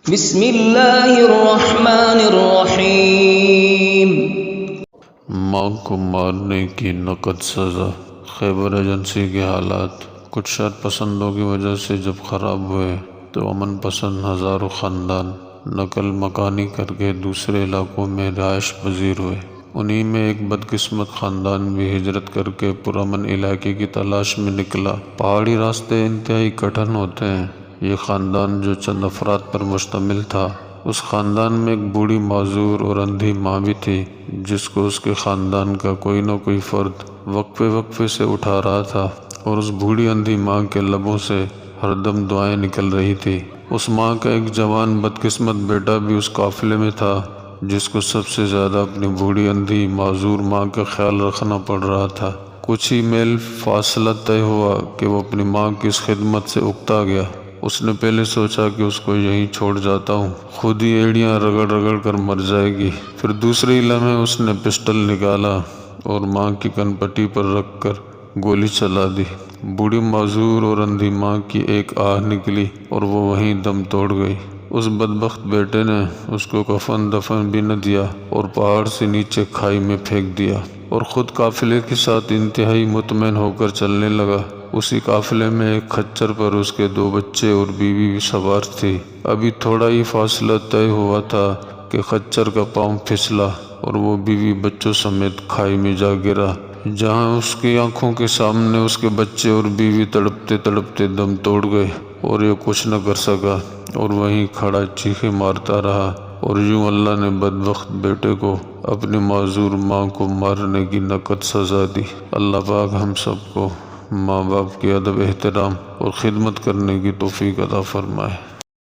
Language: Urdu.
بسم اللہ الرحمن الرحیم۔ ماں کو مارنے کی نقد سزا۔ خیبر ایجنسی کے حالات کچھ شر پسندوں کی وجہ سے جب خراب ہوئے تو امن پسند ہزاروں خاندان نقل مکانی کر کے دوسرے علاقوں میں رہائش پذیر ہوئے۔ انہی میں ایک بدقسمت خاندان بھی ہجرت کر کے پرامن علاقے کی تلاش میں نکلا۔ پہاڑی راستے انتہائی کٹھن ہوتے ہیں۔ یہ خاندان جو چند افراد پر مشتمل تھا، اس خاندان میں ایک بوڑھی معذور اور اندھی ماں بھی تھی جس کو اس کے خاندان کا کوئی نہ کوئی فرد وقفے وقفے سے اٹھا رہا تھا، اور اس بوڑھی اندھی ماں کے لبوں سے ہر دم دعائیں نکل رہی تھی۔ اس ماں کا ایک جوان بدقسمت بیٹا بھی اس قافلے میں تھا جس کو سب سے زیادہ اپنی بوڑھی اندھی معذور ماں کا خیال رکھنا پڑ رہا تھا۔ کچھ ہی میل فاصلہ طے ہوا کہ وہ اپنی ماں کی اس خدمت سے اکتا گیا۔ اس نے پہلے سوچا کہ اس کو یہیں چھوڑ جاتا ہوں، خود ہی ایڑیاں رگڑ رگڑ کر مر جائے گی۔ پھر دوسرے ہی لمحے اس نے پسٹل نکالا اور ماں کی کن پٹی پر رکھ کر گولی چلا دی۔ بوڑھی معذور اور اندھی ماں کی ایک آہ نکلی اور وہ وہیں دم توڑ گئی۔ اس بدبخت بیٹے نے اس کو کفن دفن بھی نہ دیا اور پہاڑ سے نیچے کھائی میں پھینک دیا، اور خود قافلے کے ساتھ انتہائی مطمئن ہو کر چلنے لگا۔ اسی قافلے میں ایک خچر پر اس کے 2 بچے اور بیوی بھی سوار تھی۔ ابھی تھوڑا ہی فاصلہ طے ہوا تھا کہ خچر کا پاؤں پھسلا اور وہ بیوی بچوں سمیت کھائی میں جا گرا، جہاں اس کی آنکھوں کے سامنے اس کے بچے اور بیوی تڑپتے تڑپتے دم توڑ گئے، اور یہ کچھ نہ کر سکا اور وہیں کھڑا چیخیں مارتا رہا۔ اور یوں اللہ نے بدبخت بیٹے کو اپنی معذور ماں کو مارنے کی نقد سزا دی۔ اللہ پاک ہم سب کو ماں باپ کے ادب احترام اور خدمت کرنے کی توفیق عطا فرمائے۔